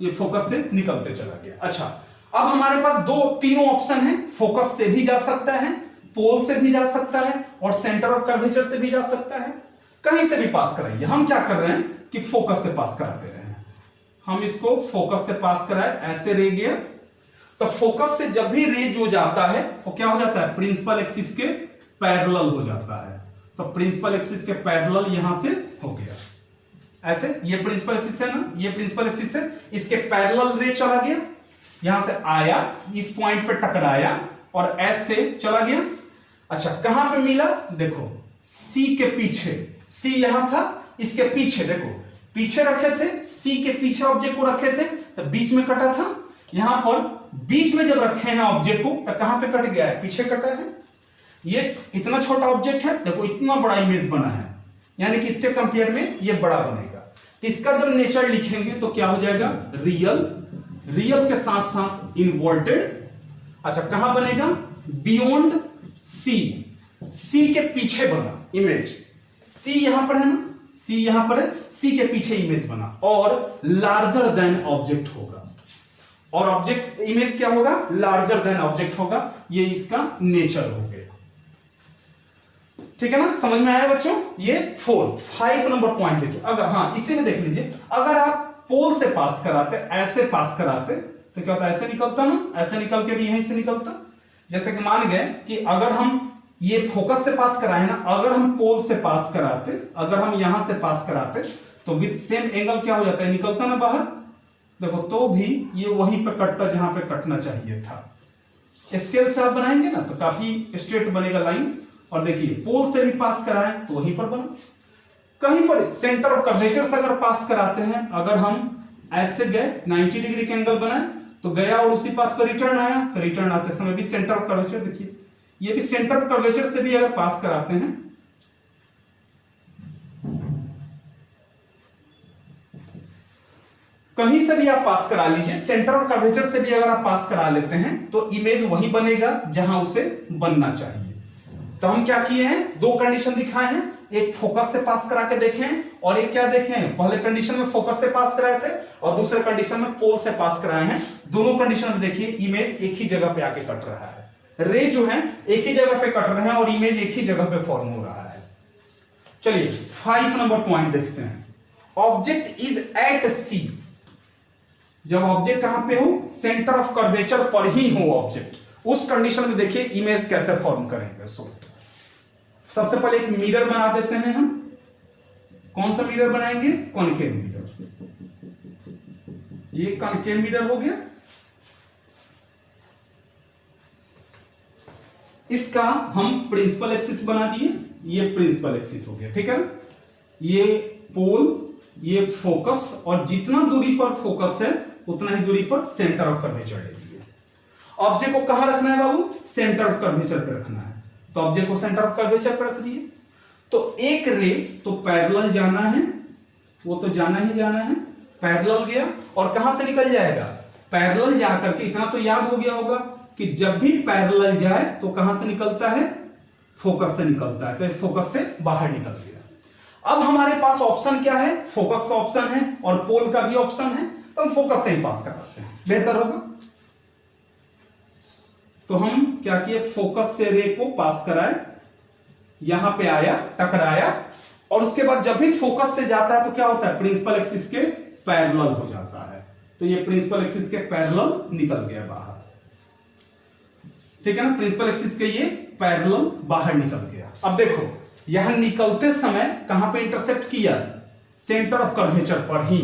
ये फोकस से निकलते चला गया। अच्छा, अब हमारे पास तीनों ऑप्शन है, फोकस से भी जा सकता है, पोल से भी जा सकता है, और सेंटर ऑफ कर्वेचर से भी जा सकता है, कहीं से भी पास कराइए। हम क्या कर रहे हैं कि फोकस से पास कराते रहे, हम इसको फोकस से पास कराए, ऐसे रे गया, तो फोकस से जब भी रे जो जाता है वो क्या हो जाता है, प्रिंसिपल एक्सिस के पैरेलल हो जाता है। तो प्रिंसिपल एक्सिस के पैरेलल यहां से हो गया, ऐसे, ये प्रिंसिपल एक्सिस है ना, ये प्रिंसिपल एक्सिस है, इसके पैरेलल रे चला गया, यहां से आया, इस पॉइंट पे टकराया और ऐसे चला गया। अच्छा, कहां पे मिला, देखो सी के पीछे, सी यहां था, इसके पीछे देखो, पीछे रखे थे, सी के पीछे ऑब्जेक्ट को रखे थे तो बीच में कटा था। यहां पर बीच में जब रखे हैं ऑब्जेक्ट को तो कहां पे कट गया है, पीछे कटा है। ये इतना छोटा ऑब्जेक्ट है, देखो इतना बड़ा इमेज बना है, यानी कि इसके कंपेयर में ये बड़ा बनेगा। इसका जब नेचर लिखेंगे तो क्या हो जाएगा, रियल के साथ साथ इनवर्टेड। अच्छा, कहां बनेगा, बियॉन्ड सी के पीछे बना इमेज, सी यहां पर है ना, सी यहां पर है, सी के पीछे इमेज बना, और लार्जर देन ऑब्जेक्ट होगा, और ऑब्जेक्ट इमेज क्या होगा, लार्जर देन ऑब्जेक्ट होगा। ये इसका नेचर हो गया, ठीक है ना, समझ में आया बच्चों। ये 5 नंबर पॉइंट देखिए, अगर हाँ इसी में देख लीजिए, अगर आप पोल से पास कराते, ऐसे पास कराते तो क्या होता, ऐसे निकलता ना, ऐसे निकल के भी यहीं से निकलता। जैसे कि मान गए कि अगर हम ये फोकस से पास कराए ना, अगर हम पोल से पास कराते, अगर हम यहां से पास कराते तो विद सेम एंगल क्या हो जाता है, निकलता ना बाहर, देखो, तो भी ये वहीं पे कटता जहां पे कटना चाहिए था। स्केल से आप बनाएंगे ना तो काफी स्ट्रेट बनेगा लाइन, और देखिए पोल से भी पास कराएं तो वहीं पर बना। कहीं पर सेंटर ऑफ कर्वेचर से अगर पास कराते हैं, अगर हम ऐसे गए 90 डिग्री के एंगल बनाए तो गया और उसी पाथ पर रिटर्न आया, तो रिटर्न आते समय भी सेंटर ऑफ कर्वेचर, देखिए ये भी सेंटर ऑफ कर्वेचर से भी अगर पास कराते हैं कहीं से भी आप पास करा लीजिए, सेंटर ऑफ कर्वेचर से भी अगर आप पास करा लेते हैं तो इमेज वही बनेगा जहां उसे बनना चाहिए। तो हम क्या किए हैं, दो कंडीशन दिखाए हैं, एक फोकस से पास करा के देखें और एक क्या देखें, पहले कंडीशन में फोकस से पास कराए थे और दूसरे कंडीशन में पोल से पास कराए हैं। दोनों कंडीशन में देखिए इमेज एक ही जगह पे आके कट रहा है, रे जो है एक ही जगह पे कट रहे हैं और इमेज एक ही जगह पे फॉर्म हो रहा है। चलिए 5 नंबर पॉइंट देखते हैं। ऑब्जेक्ट इज एट सी, जब ऑब्जेक्ट कहां पे हो, सेंटर ऑफ कर्वेचर पर ही हो ऑब्जेक्ट, उस कंडीशन में देखिए इमेज कैसे फॉर्म करेंगे। सबसे पहले एक मिरर बना देते हैं हम। कौन सा मिरर बनाएंगे, कॉनकेव मिरर। ये कॉनकेव मिरर हो गया। इसका हम प्रिंसिपल एक्सिस बना दिए, ये प्रिंसिपल एक्सिस हो गया, ठीक है। ये पोल, ये फोकस, और जितना दूरी पर फोकस है उतना ही दूरी पर सेंटर ऑफ कर्वेचर ले लिए। ऑब्जेक्ट को कहां रखना है बाबू, सेंटर ऑफ कर्वेचर पे रखना है, तो ऑब्जेक्ट को सेंटर ऑफ कर्वेचर पे रख दिए। तो एक रे तो पैरेलल जाना है, वो तो जाना ही जाना है, पैरेलल गया और कहां से निकल जाएगा, पैरेलल जाकर के, इतना तो याद हो गया होगा कि जब भी पैरेलल जाए तो कहां से निकलता है, फोकस से निकलता है, तो फोकस से बाहर निकल गया। अब हमारे पास ऑप्शन क्या है, फोकस का ऑप्शन है और पोल का भी ऑप्शन है, तो हम फोकस से ही पास कराते हैं, बेहतर होगा। तो हम क्या किए, फोकस से रे को पास कराए, यहां पे आया, टकराया, और उसके बाद जब भी फोकस से जाता है तो क्या होता है, प्रिंसिपल एक्सिस के पैरेलल हो जाता है। तो ये प्रिंसिपल एक्सिस के पैरेलल निकल गया बाहर, ठीक है ना, प्रिंसिपल एक्सिस के ये पैरेलल बाहर निकल गया। अब देखो यहां निकलते समय कहां पे इंटरसेक्ट किया, सेंटर ऑफ कर्वेचर पर ही,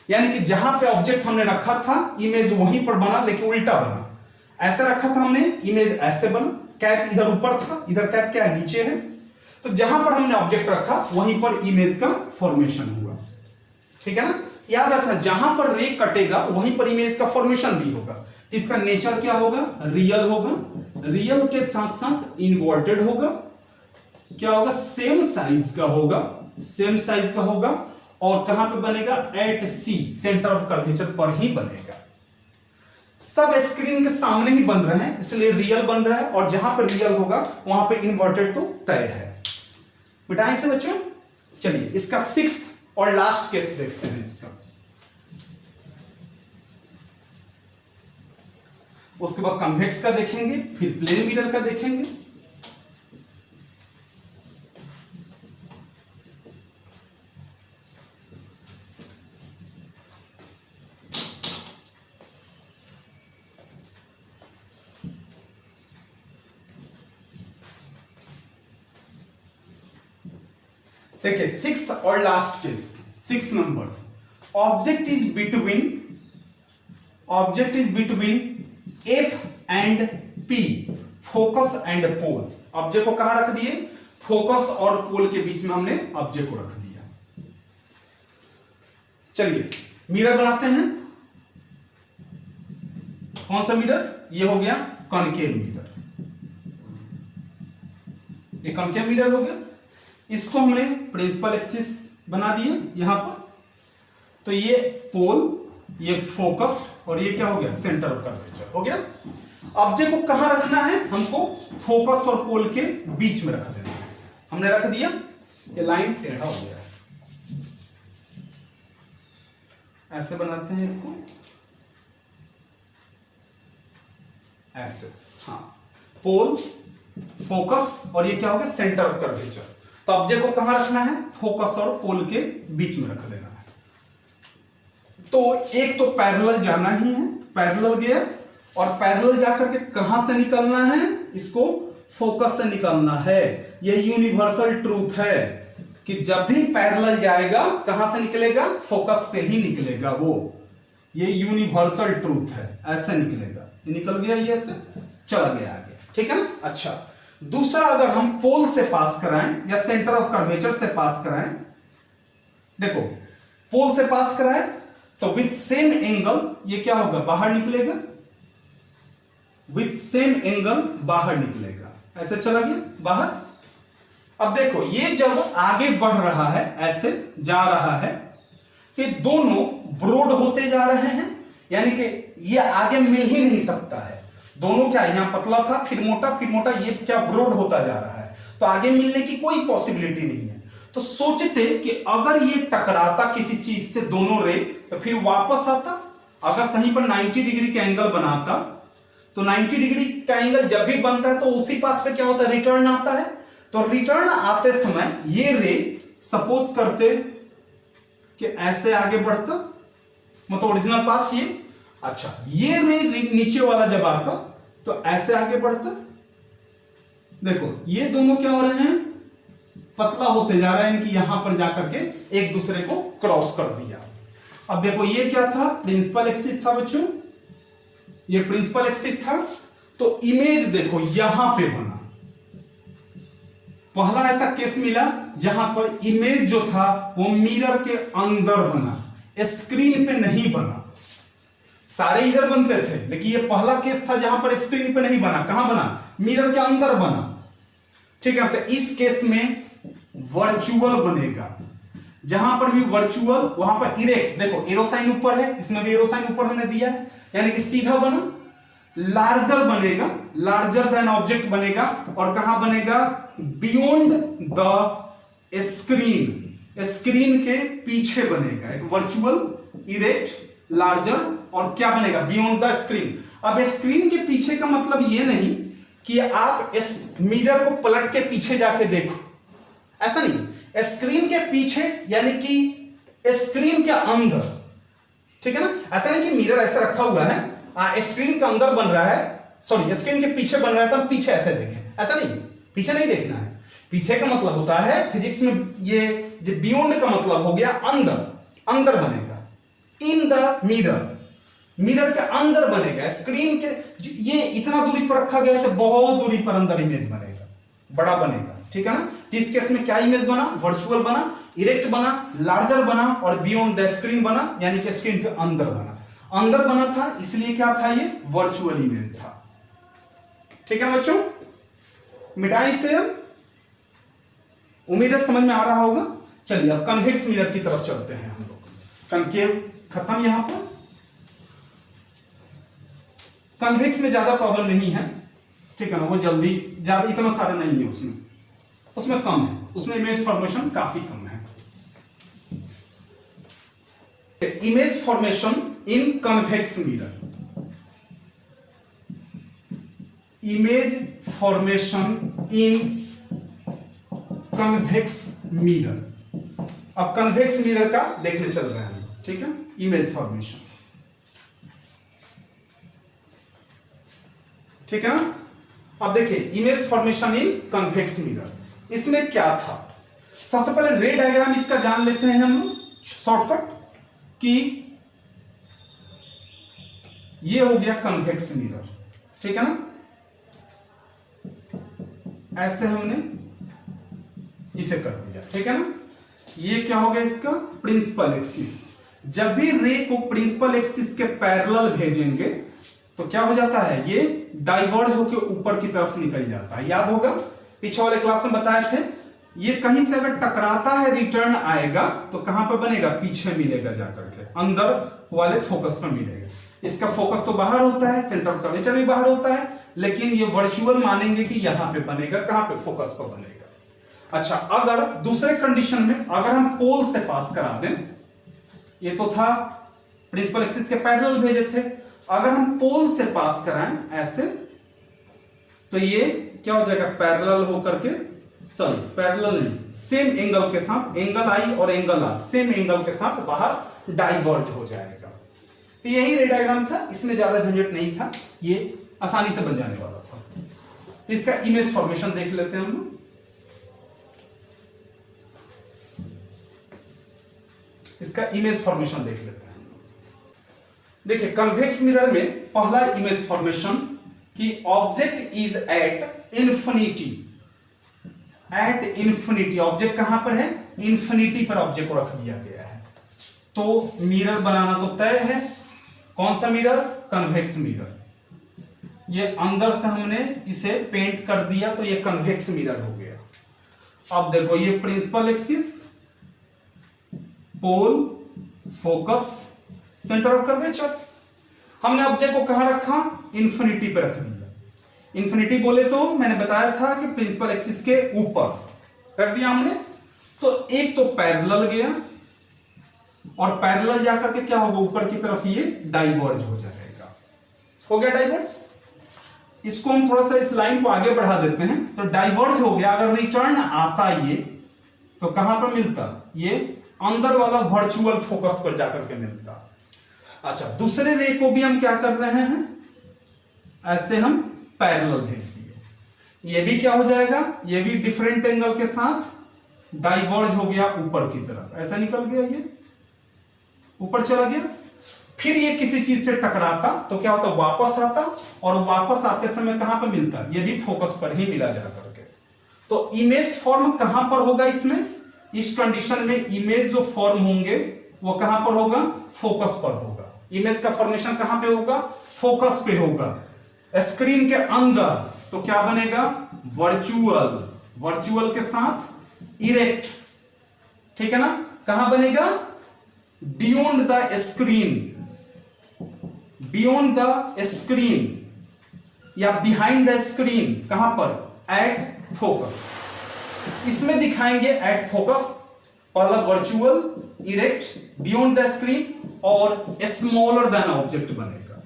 यानी कि जहां पे ऑब्जेक्ट हमने रखा था इमेज वहीं पर बना, लेकिन उल्टा बना। ऐसे रखा था हमने, इमेज ऐसे बना, कैप इधर ऊपर था, इधर कैप क्या है, नीचे है। तो जहां पर हमने ऑब्जेक्ट रखा वहीं पर इमेज का फॉर्मेशन हुआ, ठीक है ना। याद रखना, जहां पर रे कटेगा वहीं पर इमेज का फॉर्मेशन भी होगा। इसका नेचर क्या होगा, रियल होगा, रियल के साथ साथ इन्वर्टेड होगा, क्या होगा, सेम साइज का होगा, सेम साइज का होगा, और कहां पे बनेगा, at C, centre of curvature पर ही बनेगा। सब स्क्रीन के सामने ही बन रहे हैं इसलिए रियल बन रहा है, और जहां पर रियल होगा वहां पे इन्वर्टेड तो तय है। मिटाएं से बच्चों। चलिए इसका 6th और लास्ट केस देखते हैं इसका। उसके बाद कन्वेक्स का देखेंगे, फिर प्लेन मिरर का देखेंगे। देखिए 6th और लास्ट केस, 6 नंबर, object is between F and P, focus and pole. Object को कहां रख दिए, फोकस और पोल के बीच में हमने ऑब्जेक्ट को रख दिया। चलिए मिरर बनाते हैं। कौन सा मिरर, ये हो गया कॉनकेव मिरर, ये कॉनकेव मिरर हो गया। इसको हमने प्रिंसिपल एक्सिस बना दिया यहां पर, तो ये पोल, ये फोकस, और ये क्या हो गया, सेंटर ऑफ कर्वेचर हो गया। ऑब्जेक्ट को कहां रखना है, हमको फोकस और पोल के बीच में रख देना है, हमने रख दिया। ये लाइन टेढ़ा हो गया है, ऐसे बनाते हैं इसको, ऐसे, हाँ, पोल, फोकस, और ये क्या हो गया, सेंटर ऑफ कर्वेचर। तो ऑब्जेक्ट को कहां रखना है, फोकस और पोल के बीच में रख देना है। तो एक तो पैरेलल जाना ही है, पैरेलल गया, और पैरेलल जाकर के कहां से निकलना है, इसको फोकस से निकलना है। यह यूनिवर्सल ट्रूथ है कि जब भी पैरेलल जाएगा कहां से निकलेगा, फोकस से ही निकलेगा वो, ये यूनिवर्सल ट्रूथ है, ऐसे निकलेगा। ये निकल गया, ये ऐसे चला गया आगे, ठीक है ना। अच्छा, दूसरा अगर हम पोल से पास कराएं या सेंटर ऑफ कर्वेचर से पास कराएं, देखो पोल से पास कराएं तो विथ सेम एंगल ये क्या होगा, बाहर निकलेगा, विथ सेम एंगल बाहर निकलेगा, ऐसे चला गया बाहर। अब देखो ये जब आगे बढ़ रहा है, ऐसे जा रहा है, ये दोनों ब्रॉड होते जा रहे हैं, यानी कि ये आगे मिल ही नहीं सकता है। दोनों क्या, यहां पतला था फिर मोटा, ये क्या ब्रॉड होता जा रहा है, तो आगे मिलने की कोई पॉसिबिलिटी नहीं है। तो सोचते कि अगर ये टकराता किसी चीज से दोनों रे, तो फिर वापस आता, अगर कहीं पर 90 डिग्री का एंगल बनाता, तो 90 डिग्री का एंगल जब भी बनता है तो उसी पाथ पे क्या होता है, रिटर्न आता है। तो रिटर्न आते समय ये रे सपोज करते कि ऐसे आगे बढ़ता, मतलब ओरिजिनल पाथ ये, अच्छा ये रे नीचे वाला जब आता तो ऐसे आगे बढ़ता। देखो ये दोनों क्या हो रहे हैं, पतला होते जा रहा है, यानी कि यहां पर जाकर के एक दूसरे को क्रॉस कर दिया। अब देखो ये क्या था, प्रिंसिपल एक्सिस था बच्चों, ये प्रिंसिपल एक्सिस था। तो इमेज देखो यहां पे बना, पहला ऐसा केस मिला जहां पर इमेज जो था वो मिरर के अंदर बना, स्क्रीन पे नहीं बना। सारे इधर बनते थे, लेकिन ये पहला केस था जहां पर स्क्रीन पे नहीं बना। कहां बना, मिरर के अंदर बना। ठीक है, तो इस केस में वर्चुअल बनेगा। जहां पर भी वर्चुअल वहां पर इरेक्ट, देखो एरो साइन ऊपर है, इसमें भी एरो साइन ऊपर हमने दिया है, यानी कि सीधा बना। लार्जर बनेगा, लार्जर देन ऑब्जेक्ट बनेगा, और कहां बनेगा, बियॉन्ड द स्क्रीन, स्क्रीन के पीछे बनेगा। एक वर्चुअल, इरेक्ट, लार्जर, और क्या बनेगा, बियॉन्ड द स्क्रीन। अब स्क्रीन के पीछे का मतलब ये नहीं कि आप इस मिरर को पलट के पीछे जाके देखो, ऐसा नहीं। स्क्रीन के पीछे यानी कि स्क्रीन के अंदर, ठीक है ना। ऐसा नहीं कि मिरर ऐसे रखा हुआ है, स्क्रीन के अंदर बन रहा है, सॉरी स्क्रीन के पीछे बन रहा है तो हम पीछे ऐसे देखें, ऐसा नहीं, पीछे नहीं देखना है। पीछे का मतलब होता है फिजिक्स में, ये बियॉन्ड का मतलब हो गया अंदर, अंदर बनेगा, इन द मिरर, मिरर के अंदर बनेगा। स्क्रीन के ये इतना दूरी पर रखा गया है तो बहुत दूरी पर अंदर इमेज बनेगा, बड़ा बनेगा, ठीक है ना। इस केस में क्या इमेज बना, वर्चुअल बना, इरेक्ट बना, लार्जर बना, और बियॉन्ड द स्क्रीन बना, यानी कि स्क्रीन के अंदर बना। अंदर बना था इसलिए क्या था, ये वर्चुअल इमेज था। ठीक है बच्चों, मिटाई से उम्मीद है समझ में आ रहा होगा। चलिए अब कन्वेक्स मिरर की तरफ चलते हैं हम लोग। कनकेव खत्म, यहां पर कन्वेक्स में ज्यादा प्रॉब्लम नहीं है, ठीक है ना, वो जल्दी ज्यादा इतना सारा नहीं है उसमें, उसमें कम है, उसमें इमेज फॉर्मेशन काफी कम है। इमेज फॉर्मेशन इन कन्वेक्स मिरर, इमेज फॉर्मेशन इन कन्वेक्स मिरर। अब कन्वेक्स मिरर का देखने चल रहे हैं, ठीक है, इमेज फॉर्मेशन, ठीक है ना। अब देखिए इमेज फॉर्मेशन इन कन्वेक्स मिरर, इसमें क्या था, सबसे पहले रे डायग्राम इसका जान लेते हैं हम लोग शॉर्टकट, कि ये हो गया कन्वेक्स मिरर, ठीक है ना। ऐसे हमने इसे कर दिया, ठीक है ना। ये क्या हो गया इसका प्रिंसिपल एक्सिस। जब भी रे को प्रिंसिपल एक्सिस के पैरेलल भेजेंगे तो क्या हो जाता है, ये डाइवर्ज होकर ऊपर की तरफ निकल जाता है। याद होगा पीछे वाले क्लास में बताए थे, ये कहीं से अगर टकराता है रिटर्न आएगा तो कहां पर बनेगा, पीछे मिलेगा, जाकर के अंदर वाले फोकस पर मिलेगा। इसका फोकस तो बाहर होता है, सेंटर ऑफ कर्वेचर भी बाहर होता है, लेकिन ये वर्चुअल मानेंगे कि यहां पे बनेगा, कहां पे, फोकस पर बनेगा। अच्छा, अगर दूसरे कंडीशन में अगर हम पोल से पास करा दें, ये तो था प्रिंसिपल एक्सिस के पैरेलल भेजे थे, अगर हम पोल से पास कराएं ऐसे, तो ये क्या हो जाएगा, पैरेलल होकर के, सॉरी पैरेलल नहीं, सेम एंगल के साथ, एंगल आई और एंगल आर सेम एंगल के साथ बाहर डाइवर्ज हो जाएगा। तो यही रे डायग्राम था, इसमें ज्यादा झंझट नहीं था, ये आसानी से बन जाने वाला था। तो इसका इमेज फॉर्मेशन देख लेते हैं हम लोग। इसका इमेज फॉर्मेशन देख लेते हैं। देखिए कन्वेक्स मिरर में पहला इमेज फॉर्मेशन कि object is at infinity, at infinity, object कहां पर है, इंफिनिटी पर ऑब्जेक्ट को रख दिया गया है। तो मिरर बनाना तो तय है, कौन सा मिरर, कन्वेक्स मिरर। ये अंदर से हमने इसे पेंट कर दिया तो ये कन्वेक्स मिरर हो गया। अब देखो ये principal axis, pole, focus, centre of curvature. हमने ऑब्जेक्ट को कहां रखा, इंफिनिटी पे रख दिया। इंफिनिटी बोले तो मैंने बताया था कि प्रिंसिपल एक्सिस के ऊपर रख दिया हमने। तो एक तो पैरेलल गया और पैरेलल जाकर के क्या होगा, ऊपर की तरफ ये डाइवर्ज हो जाएगा। हो गया डाइवर्ज। इसको हम थोड़ा सा इस लाइन को आगे बढ़ा देते हैं। तो डाइवर्ज हो गया। अगर रिटर्न आता ये तो कहां पर मिलता, ये अंदर वाला वर्चुअल फोकस पर जाकर के मिलता। अच्छा, दूसरे रे को भी हम क्या कर रहे हैं, ऐसे हम पैरेलल भेज दिए। ये भी क्या हो जाएगा, ये भी डिफरेंट एंगल के साथ डाइवर्ज हो गया ऊपर की तरफ, ऐसा निकल गया, ये ऊपर चला गया। फिर ये किसी चीज से टकराता तो क्या होता, वापस आता, और वापस आते समय कहां पर मिलता, ये भी फोकस पर ही मिला जा करके। तो इमेज फॉर्म कहां पर होगा इसमें, इस कंडीशन में इमेज जो फॉर्म होंगे वो कहां पर होगा, फोकस पर होगा। इमेज का फॉर्मेशन कहां पे होगा, फोकस पे होगा, स्क्रीन के अंदर। तो क्या बनेगा, वर्चुअल, वर्चुअल के साथ इरेक्ट, ठीक है ना। कहां बनेगा, beyond the screen, beyond the screen या बिहाइंड द स्क्रीन। कहां पर, एट फोकस। इसमें दिखाएंगे एट फोकस, पहला virtual, erect, beyond the screen और स्मॉलर देन ऑब्जेक्ट बनेगा।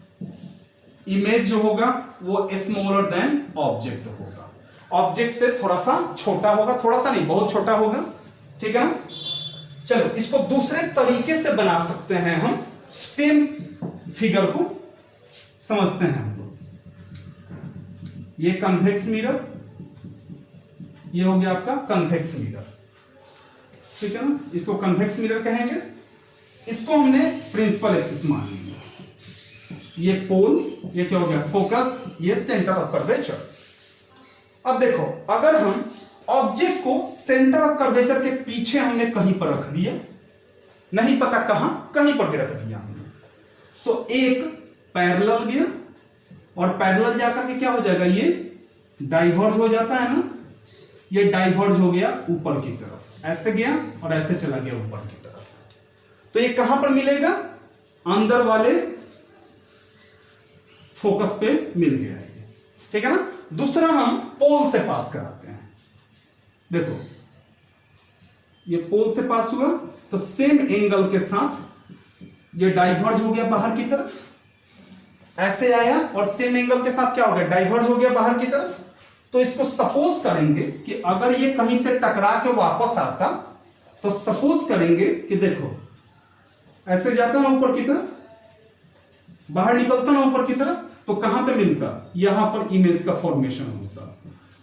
इमेज जो होगा वो स्मॉलर देन ऑब्जेक्ट होगा, ऑब्जेक्ट से थोड़ा सा छोटा होगा, थोड़ा सा नहीं, बहुत छोटा होगा, ठीक है। चलो इसको दूसरे तरीके से बना सकते हैं हम, सेम फिगर को समझते हैं हम लोग। ये कन्वेक्स मिरर, ये हो गया आपका कन्वेक्स मिरर, ठीक है ना। इसको कन्वेक्स मिरर कहेंगे। इसको हमने प्रिंसिपल एक्सिस मान लिया। ये पोल, ये क्या हो गया, फोकस, ये सेंटर ऑफ कर्वेचर। अब देखो, अगर हम ऑब्जेक्ट को सेंटर ऑफ कर्वेचर के पीछे हमने कहीं पर रख दिया, नहीं पता कहां, कहीं पर भी रख दिया हमने, तो एक पैरेलल गया और पैरेलल जाकर के क्या हो जाएगा, ये डाइवर्ज हो जाता है ना, ये डाइवर्ज हो गया ऊपर की तरफ, ऐसे गया और ऐसे चला गया ऊपर की तरफ। तो ये कहां पर मिलेगा, अंदर वाले फोकस पे मिल गया है, ठीक है ना। दूसरा हम पोल से पास कराते हैं। देखो ये पोल से पास हुआ तो सेम एंगल के साथ ये डाइवर्ज हो गया बाहर की तरफ, ऐसे आया और सेम एंगल के साथ क्या हो गया, डाइवर्ज हो गया बाहर की तरफ। तो इसको सपोज करेंगे कि अगर ये कहीं से टकरा के वापस आता, तो सपोज करेंगे कि देखो ऐसे जाता ना ऊपर की तरफ, बाहर निकलता ना ऊपर की तरफ, तो कहां पे मिलता, यहां पर इमेज का फॉर्मेशन होता,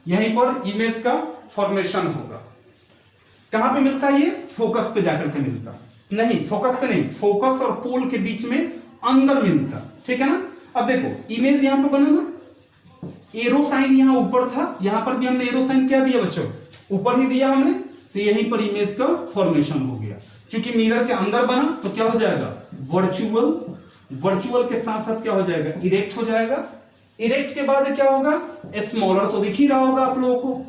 यहीं पर इमेज का फॉर्मेशन होगा। कहां पे मिलता, ये फोकस पे जाकर के मिलता, नहीं फोकस पे नहीं, फोकस और पोल के बीच में अंदर मिलता, ठीक है ना। अब देखो इमेज यहां पर बना ना, एरो साइन यहां ऊपर था, यहां पर भी हमने एरो साइन क्या दिया बच्चों, ऊपर ही दिया हमने, तो यहीं पर इमेज का फॉर्मेशन हो गया। क्योंकि मिरर के अंदर बना तो क्या हो जाएगा, वर्चुअल, वर्चुअल के साथ साथ क्या हो जाएगा, इरेक्ट हो जाएगा। इरेक्ट के बाद क्या होगा, स्मॉलर, तो दिख ही रहा होगा आप लोगों को,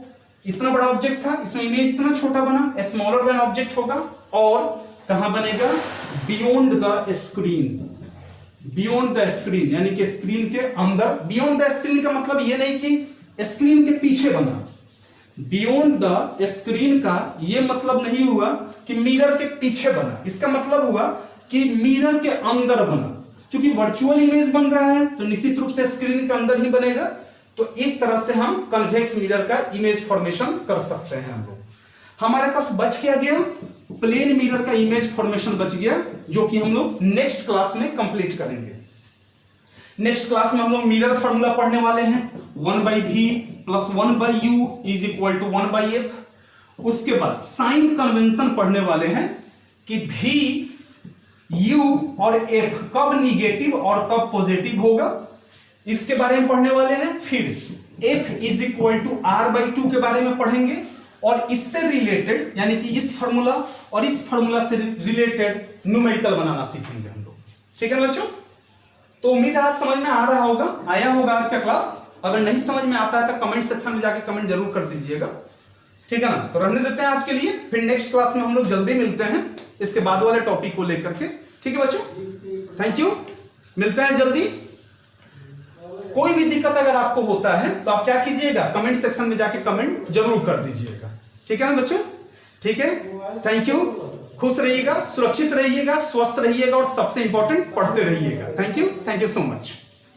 इतना बड़ा ऑब्जेक्ट था, इसमें इमेज इतना छोटा बना, स्मॉलर देन ऑब्जेक्ट होगा। और कहां बनेगा, beyond the screen, beyond the screen यानी कि स्क्रीन के अंदर। बियॉन्ड द स्क्रीन का मतलब ये नहीं कि स्क्रीन के पीछे बना, बियॉन्ड द स्क्रीन का ये मतलब नहीं हुआ कि मिरर के पीछे बना, इसका मतलब हुआ कि मिरर के अंदर बना। क्योंकि वर्चुअल इमेज बन रहा है तो निश्चित रूप से स्क्रीन के अंदर ही बनेगा। तो इस तरह से हम कन्वेक्स मिरर का इमेज फॉर्मेशन कर सकते हैं हम लोग। हमारे पास बच क्या गया, प्लेन मिरर का इमेज फॉर्मेशन बच गया, जो कि हम लोग नेक्स्ट क्लास में कंप्लीट करेंगे। नेक्स्ट क्लास में हम लोग मिरर फॉर्मूला पढ़ने वाले हैं, 1/v + 1/u = 1/f। उसके बाद साइन कन्वेंशन पढ़ने वाले हैं कि v, u और f कब निगेटिव और कब पॉजिटिव होगा, इसके बारे में पढ़ने वाले हैं। फिर f = r/2 के बारे में पढ़ेंगे और इससे रिलेटेड यानी कि इस फार्मूला और इस फार्मूला से रिलेटेड न्यूमेरिकल बनाना सीखेंगे हम लोग, ठीक है ना बच्चों। तो उम्मीद है आज समझ में आ रहा होगा, आया होगा आज का क्लास। अगर नहीं समझ में आता है तो कमेंट सेक्शन में जाके कमेंट जरूर कर दीजिएगा, ठीक है ना। तो रहने देते हैं आज के लिए, फिर नेक्स्ट क्लास में हम लोग जल्दी मिलते हैं इसके बाद वाले टॉपिक को लेकर के, ठीक है बच्चों। थैंक यू, मिलते हैं जल्दी। कोई भी दिक्कत अगर आपको होता है तो आप क्या कीजिएगा, कमेंट सेक्शन में जाके कमेंट जरूर कर दीजिएगा, ठीक है ना बच्चों? ठीक है, थैंक यू। खुश रहिएगा, सुरक्षित रहिएगा, स्वस्थ रहिएगा और सबसे इंपॉर्टेंट पढ़ते रहिएगा। Thank you so much.